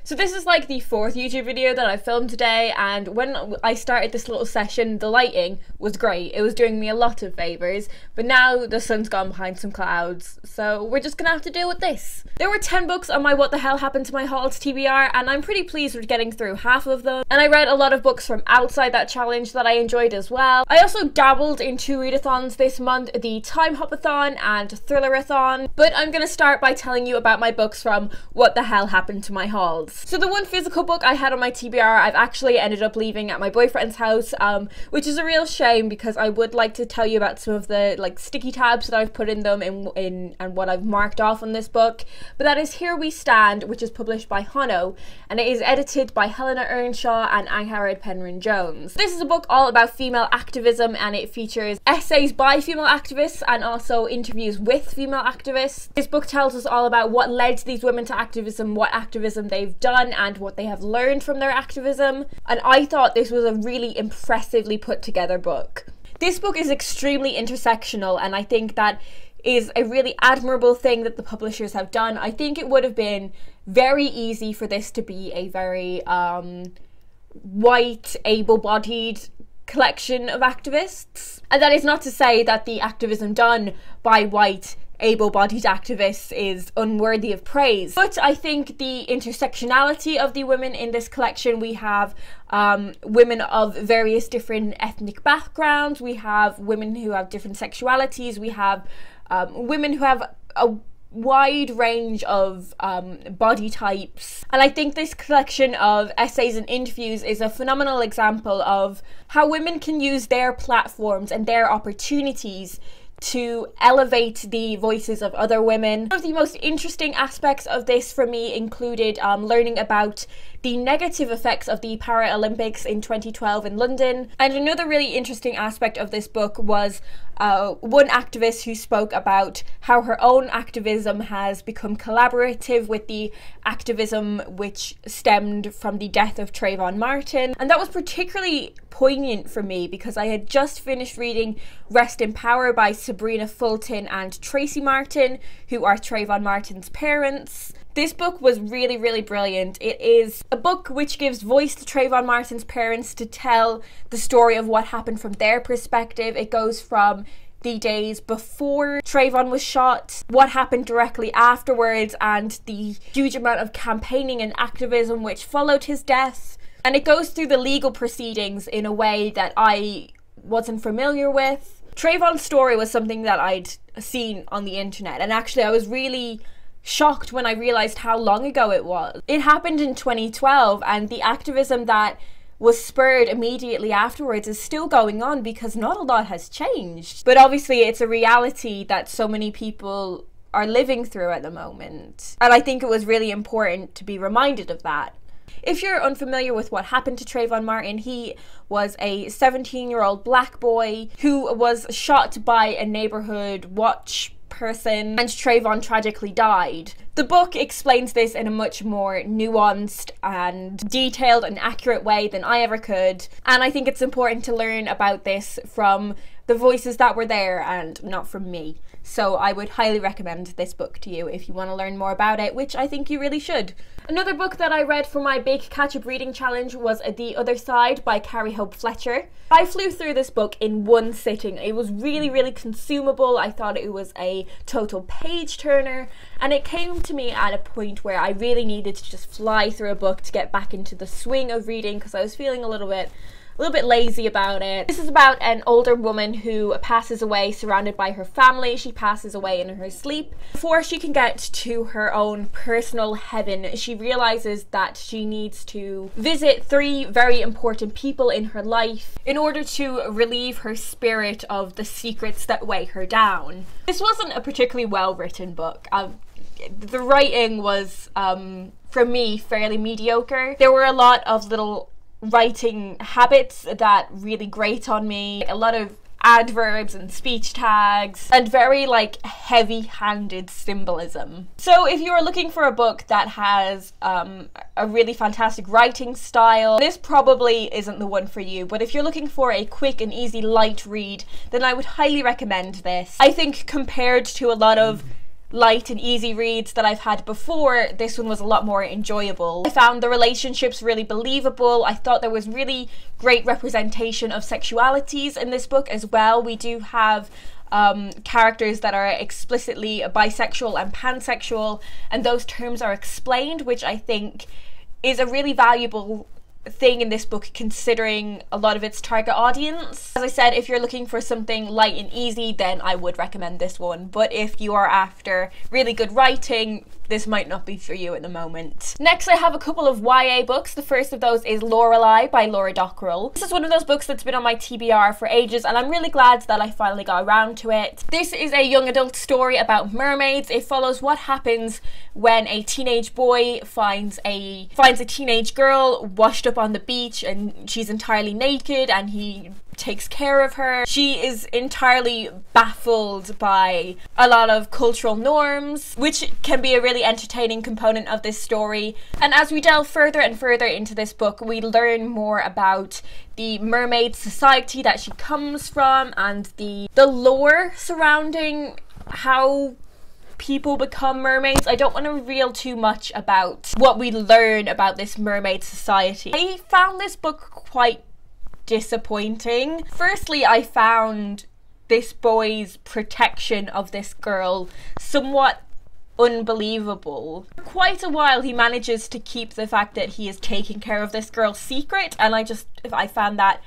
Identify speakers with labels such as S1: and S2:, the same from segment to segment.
S1: So this is like the fourth YouTube video that I filmed today, and when I started this little session, the lighting was great. It was doing me a lot of favours, but now the sun's gone behind some clouds, so we're just gonna have to deal with this. There were 10 books on my What the Hell Happened to My Halls TBR, and I'm pretty pleased with getting through half of them. And I read a lot of books from outside that challenge that I enjoyed as well. I also dabbled in 2 readathons this month, the Time Hopathon and Thrillerathon, but I'm gonna start by telling you about my books from What the Hell Happened to My Halls. So the one physical book I had on my TBR, I've actually ended up leaving at my boyfriend's house, which is a real shame because I would like to tell you about some of the like sticky tabs that I've put in them and what I've marked off on this book. But that is Here We Stand, which is published by Hono, and it is edited by Helena Earnshaw and Angharad Penryn Jones. This is a book all about female activism, and it features essays by female activists and also interviews with female activists. This book tells us all about what led these women to activism, what activism they've done, and what they have learned from their activism, and I thought this was a really impressively put together book. This book is extremely intersectional, and I think that is a really admirable thing that the publishers have done. I think it would have been very easy for this to be a very white, able-bodied collection of activists, and that is not to say that the activism done by white able-bodied activists is unworthy of praise, but I think the intersectionality of the women in this collection, we have women of various different ethnic backgrounds, we have women who have different sexualities, we have women who have a wide range of body types, and I think this collection of essays and interviews is a phenomenal example of how women can use their platforms and their opportunities to elevate the voices of other women. One of the most interesting aspects of this for me included learning about the negative effects of the Paralympics in 2012 in London. And another really interesting aspect of this book was one activist who spoke about how her own activism has become collaborative with the activism which stemmed from the death of Trayvon Martin. And that was particularly poignant for me because I had just finished reading Rest in Power by Sabrina Fulton and Tracy Martin, who are Trayvon Martin's parents. This book was really, really brilliant. It is a book which gives voice to Trayvon Martin's parents to tell the story of what happened from their perspective. It goes from the days before Trayvon was shot, what happened directly afterwards, and the huge amount of campaigning and activism which followed his death. And it goes through the legal proceedings in a way that I wasn't familiar with. Trayvon's story was something that I'd seen on the internet, and actually I was really shocked when I realised how long ago it was. It happened in 2012, and the activism that was spurred immediately afterwards is still going on because not a lot has changed. But obviously it's a reality that so many people are living through at the moment, and I think it was really important to be reminded of that. If you're unfamiliar with what happened to Trayvon Martin, he was a 17-year-old black boy who was shot by a neighborhood watch person, and Trayvon tragically died. The book explains this in a much more nuanced and detailed and accurate way than I ever could, and I think it's important to learn about this from the voices that were there and not from me. So I would highly recommend this book to you if you want to learn more about it, which I think you really should. Another book that I read for my big catch-up reading challenge was The Other Side by Carrie Hope Fletcher. I flew through this book in one sitting. It was really, really consumable. I thought it was a total page turner, and it came to me at a point where I really needed to just fly through a book to get back into the swing of reading because I was feeling a little bit lazy about it. This is about an older woman who passes away surrounded by her family. She passes away in her sleep. Before she can get to her own personal heaven, she realizes that she needs to visit 3 very important people in her life in order to relieve her spirit of the secrets that weigh her down. This wasn't a particularly well-written book. The writing was, for me, fairly mediocre. There were a lot of little writing habits that really grate on me, a lot of adverbs and speech tags, and very like heavy-handed symbolism. So if you are looking for a book that has a really fantastic writing style, this probably isn't the one for you, but if you're looking for a quick and easy light read, then I would highly recommend this. I think compared to a lot of light and easy reads that I've had before, this one was a lot more enjoyable. I found the relationships really believable. I thought there was really great representation of sexualities in this book as well. We do have characters that are explicitly bisexual and pansexual, and those terms are explained, which I think is a really valuable thing in this book considering a lot of its target audience. As I said, if you're looking for something light and easy, then I would recommend this one, but if you are after really good writing, this might not be for you at the moment. Next, I have a couple of YA books. The first of those is Lorelei by Laura Dockrell. This is one of those books that's been on my TBR for ages, and I'm really glad that I finally got around to it. This is a young adult story about mermaids. It follows what happens when a teenage boy finds a teenage girl washed up on the beach, and she's entirely naked, and he takes care of her. She is entirely baffled by a lot of cultural norms, which can be a really entertaining component of this story. And as we delve further and further into this book, we learn more about the mermaid society that she comes from and the lore surrounding how people become mermaids. I don't want to reveal too much about what we learn about this mermaid society. I found this book quite disappointing. Firstly, I found this boy's protection of this girl somewhat unbelievable. For quite a while he manages to keep the fact that he is taking care of this girl secret, and I found that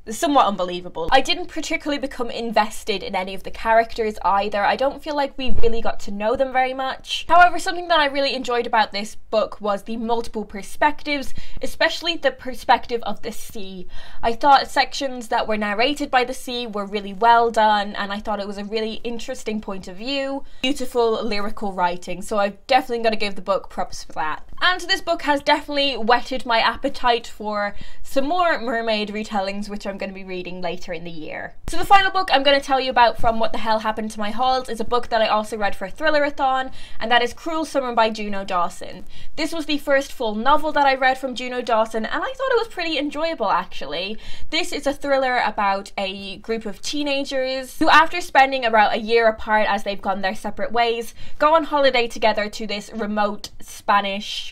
S1: somewhat unbelievable. I didn't particularly become invested in any of the characters either. I don't feel like we really got to know them very much. However, something that I really enjoyed about this book was the multiple perspectives, especially the perspective of the sea. I thought sections that were narrated by the sea were really well done, and I thought it was a really interesting point of view. Beautiful lyrical writing, so I've definitely got to give the book props for that. And this book has definitely whetted my appetite for some more mermaid retellings, which I'm going to be reading later in the year. So the final book I'm going to tell you about from What the Hell Happened to My Halls is a book that I also read for Thrillerathon, and that is Cruel Summer by Juno Dawson. This was the first full novel that I read from Juno Dawson, and I thought it was pretty enjoyable actually. This is a thriller about a group of teenagers who, after spending about a year apart as they've gone their separate ways, go on holiday together to this remote Spanish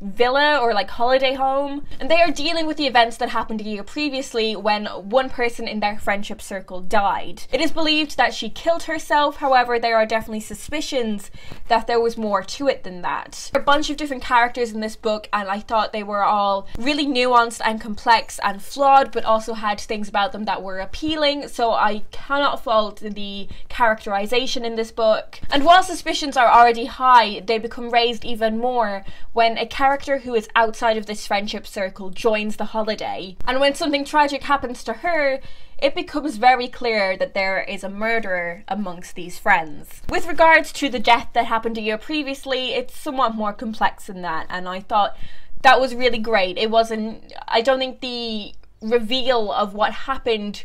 S1: villa or like holiday home, and they are dealing with the events that happened a year previously when one person in their friendship circle died. It is believed that she killed herself, however there are definitely suspicions that there was more to it than that. There are a bunch of different characters in this book, and I thought they were all really nuanced and complex and flawed, but also had things about them that were appealing, so I cannot fault the characterization in this book. And while suspicions are already high, they become raised even more when a character who is outside of this friendship circle joins the holiday, and when something tragic happens to her, it becomes very clear that there is a murderer amongst these friends. With regards to the death that happened a year previously, it's somewhat more complex than that, and I thought that was really great. I don't think the reveal of what happened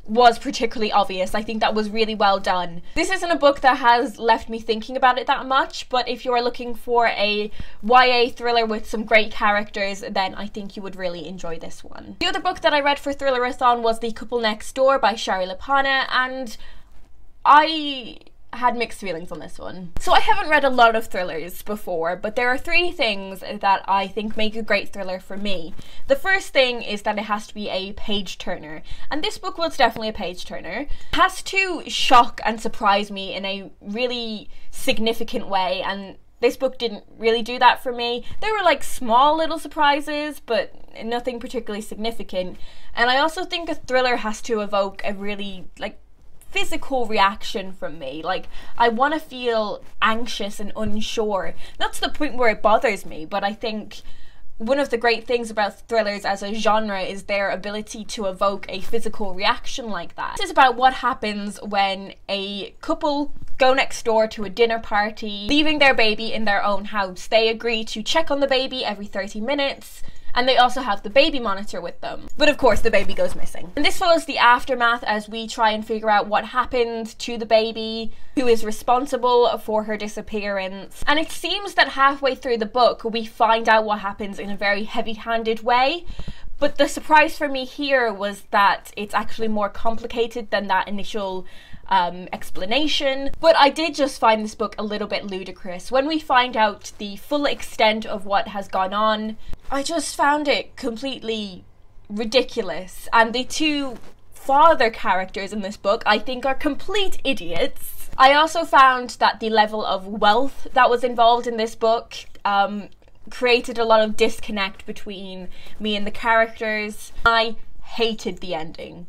S1: was particularly obvious. I think that was really well done. This isn't a book that has left me thinking about it that much, but if you're looking for a YA thriller with some great characters, then I think you would really enjoy this one. The other book that I read for Thrillerathon was The Couple Next Door by Shari Lapana, and I had mixed feelings on this one. So I haven't read a lot of thrillers before, but there are three things that I think make a great thriller for me. The first thing is that it has to be a page turner, and this book was definitely a page turner. It has to shock and surprise me in a really significant way, and this book didn't really do that for me. There were like small little surprises, but nothing particularly significant. And I also think a thriller has to evoke a really physical reaction from me. Like, I want to feel anxious and unsure. Not to the point where it bothers me, but I think one of the great things about thrillers as a genre is their ability to evoke a physical reaction like that. This is about what happens when a couple go next door to a dinner party, leaving their baby in their own house. They agree to check on the baby every 30 minutes, and they also have the baby monitor with them. But of course the baby goes missing. And this follows the aftermath as we try and figure out what happened to the baby, who is responsible for her disappearance. And it seems that halfway through the book we find out what happens in a very heavy-handed way. But the surprise for me here was that it's actually more complicated than that initial explanation. But I did just find this book a little bit ludicrous. When we find out the full extent of what has gone on, I just found it completely ridiculous. And the two father characters in this book, I think, are complete idiots. I also found that the level of wealth that was involved in this book created a lot of disconnect between me and the characters. I hated the ending.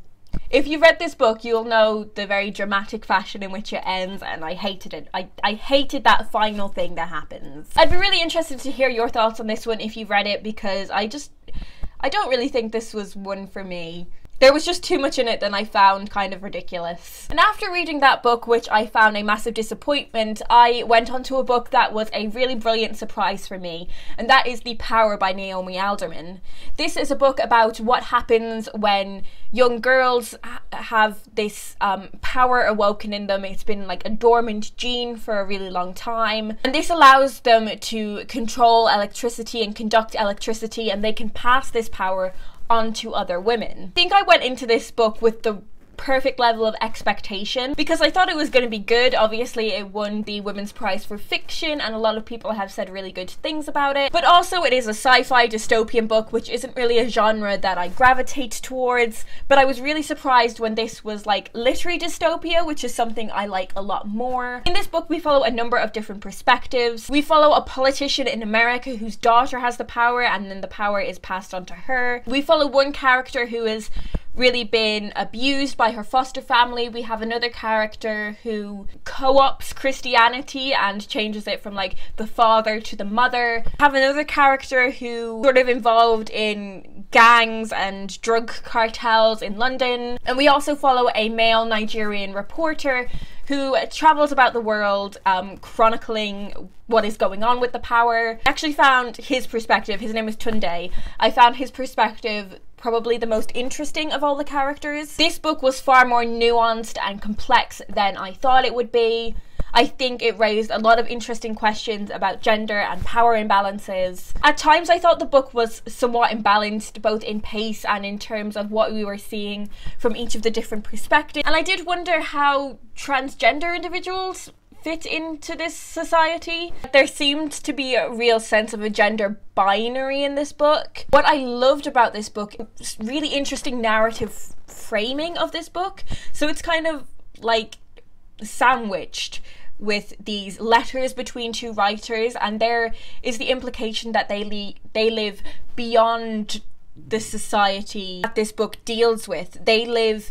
S1: If you read this book, you'll know the very dramatic fashion in which it ends, and I hated it. I hated that final thing that happens. I'd be really interested to hear your thoughts on this one if you've read it, because I don't really think this was one for me. There was just too much in it that I found kind of ridiculous. And after reading that book, which I found a massive disappointment, I went on to a book that was a really brilliant surprise for me, and that is The Power by Naomi Alderman. This is a book about what happens when young girls have this power awoken in them. It's been like a dormant gene for a really long time, and this allows them to control electricity and conduct electricity, and they can pass this power onto other women. I think I went into this book with the perfect level of expectation because I thought it was going to be good. Obviously it won the Women's Prize for Fiction and a lot of people have said really good things about it, but also it is a sci-fi dystopian book, which isn't really a genre that I gravitate towards. But I was really surprised when this was like literary dystopia, which is something I like a lot more. In this book we follow a number of different perspectives. We follow a politician in America whose daughter has the power, and then the power is passed on to her. We follow one character who is really been abused by her foster family. We have another character who co-opts Christianity and changes it from like the father to the mother. We have another character who sort of involved in gangs and drug cartels in London. And we also follow a male Nigerian reporter who travels about the world chronicling what is going on with the power. I actually found his perspective, his name is Tunde, I found his perspective probably the most interesting of all the characters. This book was far more nuanced and complex than I thought it would be. I think it raised a lot of interesting questions about gender and power imbalances. At times I thought the book was somewhat imbalanced, both in pace and in terms of what we were seeing from each of the different perspectives. And I did wonder how transgender individuals fit into this society. There seemed to be a real sense of a gender binary in this book. What I loved about this book is really interesting narrative framing of this book. So it's kind of like sandwiched with these letters between two writers, and there is the implication that they live beyond the society that this book deals with. They live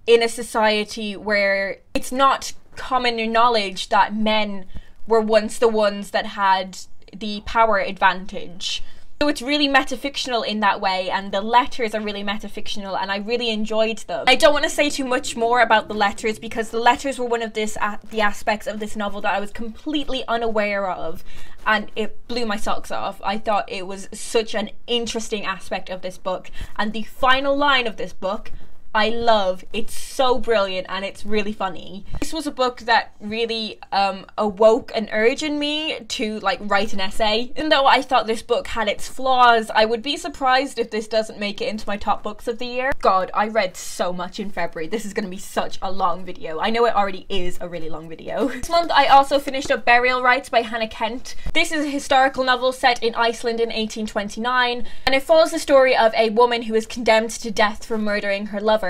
S1: in a society where it's not common knowledge that men were once the ones that had the power advantage. So it's really metafictional in that way, and the letters are really metafictional, and I really enjoyed them. I don't want to say too much more about the letters because the letters were one of the aspects of this novel that I was completely unaware of, and it blew my socks off. I thought it was such an interesting aspect of this book, and the final line of this book I love. It's so brilliant and it's really funny. This was a book that really awoke an urge in me to like write an essay. Even though I thought this book had its flaws, I would be surprised if this doesn't make it into my top books of the year. God, I read so much in February. This is going to be such a long video. I know it already is a really long video. This month I also finished up Burial Rites by Hannah Kent. This is a historical novel set in Iceland in 1829, and it follows the story of a woman who is condemned to death for murdering her lover.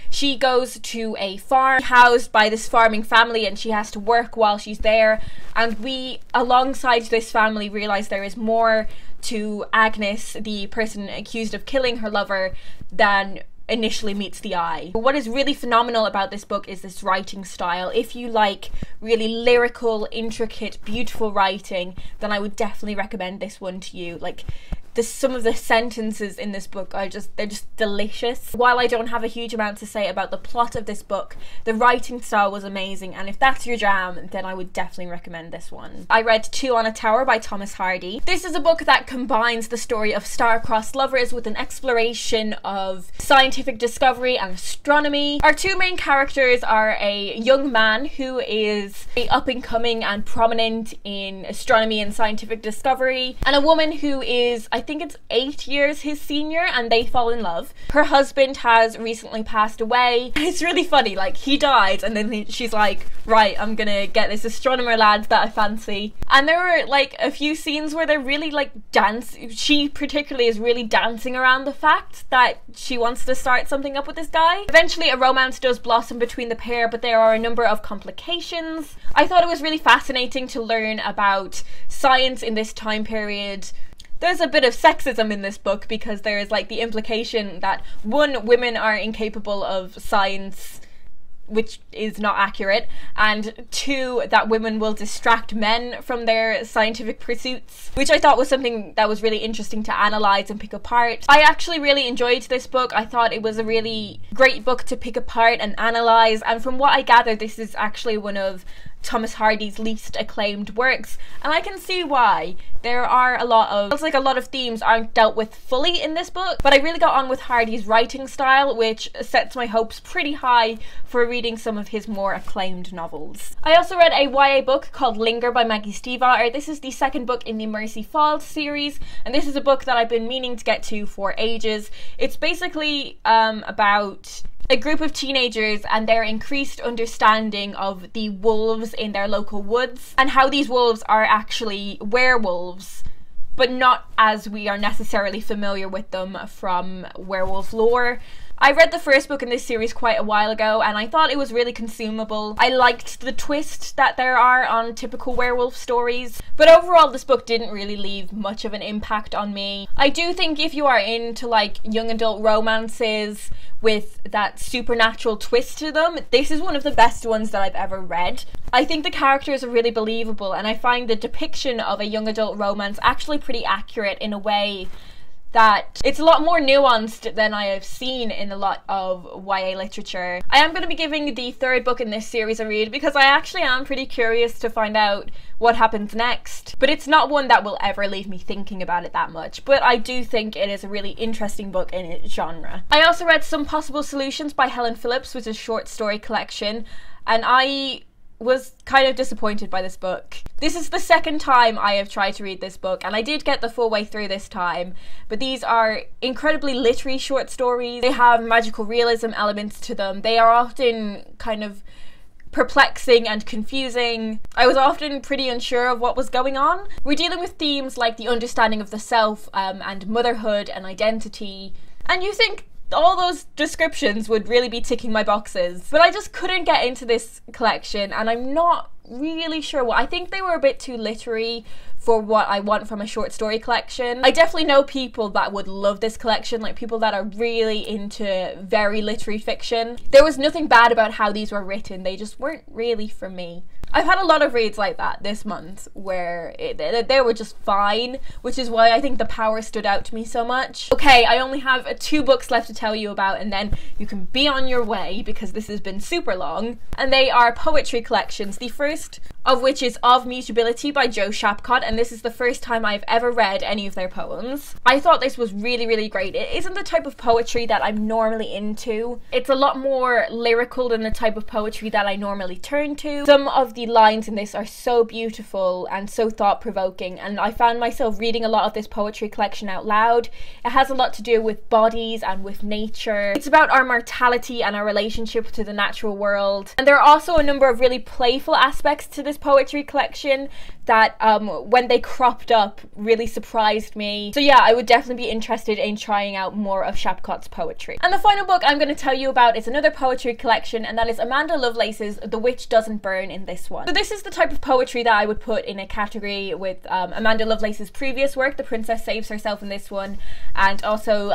S1: She goes to a farm housed by this farming family, and she has to work while she's there, and we alongside this family realize there is more to Agnes, the person accused of killing her lover, than initially meets the eye. What is really phenomenal about this book is this writing style. If you like really lyrical, intricate, beautiful writing, then I would definitely recommend this one to you. Like, some of the sentences in this book are they're just delicious. While I don't have a huge amount to say about the plot of this book, the writing style was amazing, and if that's your jam, then I would definitely recommend this one. I read Two on a Tower by Thomas Hardy. This is a book that combines the story of star-crossed lovers with an exploration of scientific discovery and astronomy. Our two main characters are a young man who is is up and coming and prominent in astronomy and scientific discovery, and a woman who is, I think it's 8 years his senior, and they fall in love. Her husband has recently passed away. It's really funny, like he died and then she's like, right, I'm gonna get this astronomer lad that I fancy. And there were like a few scenes where they're really like she particularly is really dancing around the fact that she wants to start something up with this guy. Eventually a romance does blossom between the pair, but there are a number of complications. I thought it was really fascinating to learn about science in this time period. There's a bit of sexism in this book because there is like the implication that one, women are incapable of science, which is not accurate, and two, that women will distract men from their scientific pursuits, which I thought was something that was really interesting to analyse and pick apart. I actually really enjoyed this book. I thought it was a really great book to pick apart and analyse, and from what I gather, this is actually one of Thomas Hardy's least acclaimed works, and I can see why. There are a lot of themes aren't dealt with fully in this book, but I really got on with Hardy's writing style, which sets my hopes pretty high for reading some of his more acclaimed novels. I also read a YA book called Linger by Maggie Stiefvater. This is the second book in the Mercy Falls series, and this is a book that I've been meaning to get to for ages. It's basically about a group of teenagers and their increased understanding of the wolves in their local woods, and how these wolves are actually werewolves, but not as we are necessarily familiar with them from werewolf lore. I read the first book in this series quite a while ago and I thought it was really consumable. I liked the twist that there are on typical werewolf stories, but overall this book didn't really leave much of an impact on me. I do think if you are into like young adult romances with that supernatural twist to them, this is one of the best ones that I've ever read. I think the characters are really believable, and I find the depiction of a young adult romance actually pretty accurate in a way that it's a lot more nuanced than I have seen in a lot of YA literature. I am going to be giving the third book in this series a read because I actually am pretty curious to find out what happens next, but it's not one that will ever leave me thinking about it that much, but I do think it is a really interesting book in its genre. I also read Some Possible Solutions by Helen Phillips, which is a short story collection, and I was kind of disappointed by this book. This is the second time I have tried to read this book, and I did get the full way through this time, but these are incredibly literary short stories. They have magical realism elements to them. They are often kind of perplexing and confusing. I was often pretty unsure of what was going on. We're dealing with themes like the understanding of the self and motherhood and identity, and you think all those descriptions would really be ticking my boxes, but I just couldn't get into this collection, and I'm not really sure what. I think they were a bit too literary for what I want from a short story collection. I definitely know people that would love this collection, like people that are really into very literary fiction. There was nothing bad about how these were written, they just weren't really for me. I've had a lot of reads like that this month where they were just fine, which is why I think The Power stood out to me so much. Okay, I only have 2 books left to tell you about, and then you can be on your way because this has been super long. And they are poetry collections. The first of which is Of Mutability by Joe Shapcott, and this is the first time I've ever read any of their poems. I thought this was really, really great. It isn't the type of poetry that I'm normally into. It's a lot more lyrical than the type of poetry that I normally turn to. Some of the lines in this are so beautiful and so thought-provoking, and I found myself reading a lot of this poetry collection out loud. It has a lot to do with bodies and with nature. It's about our mortality and our relationship to the natural world. And there are also a number of really playful aspects to this poetry collection that when they cropped up really surprised me. So yeah, I would definitely be interested in trying out more of Shapcott's poetry. And the final book I'm going to tell you about is another poetry collection, and that is Amanda Lovelace's The Witch Doesn't Burn in this one. So this is the type of poetry that I would put in a category with Amanda Lovelace's previous work, The Princess Saves Herself in this one, and also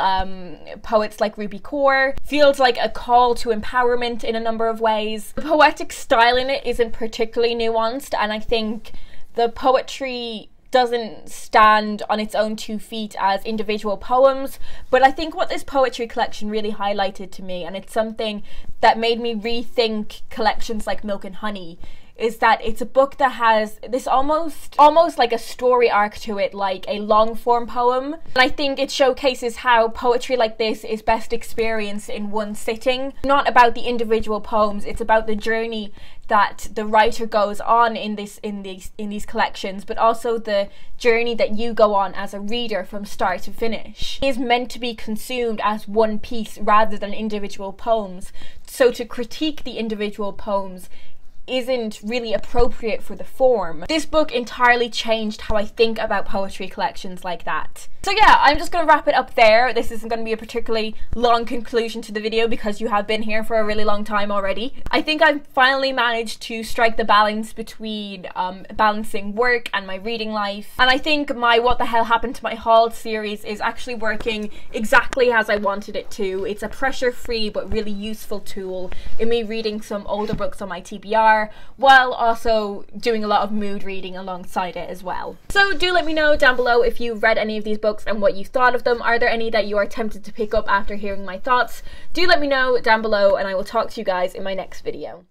S1: poets like Ruby Kaur. Feels like a call to empowerment in a number of ways. The poetic style in it isn't particularly nuanced, and I think the poetry doesn't stand on its own 2 feet as individual poems, but I think what this poetry collection really highlighted to me, and it's something that made me rethink collections like Milk and Honey, is that it's a book that has this almost like a story arc to it, like a long form poem. And I think it showcases how poetry like this is best experienced in one sitting. Not about the individual poems, it's about the journey that the writer goes on in these collections, but also the journey that you go on as a reader from start to finish. It is meant to be consumed as one piece rather than individual poems, so to critique the individual poems isn't really appropriate for the form. This book entirely changed how I think about poetry collections like that. So yeah, I'm just gonna wrap it up there. This isn't gonna be a particularly long conclusion to the video because you have been here for a really long time already. I think I've finally managed to strike the balance between balancing work and my reading life. And I think my What the Hell Happened to My Haul series is actually working exactly as I wanted it to. It's a pressure-free but really useful tool in me reading some older books on my TBR while also doing a lot of mood reading alongside it as well. So do let me know down below if you've read any of these books and what you thought of them. Are there any that you are tempted to pick up after hearing my thoughts? Do let me know down below, and I will talk to you guys in my next video.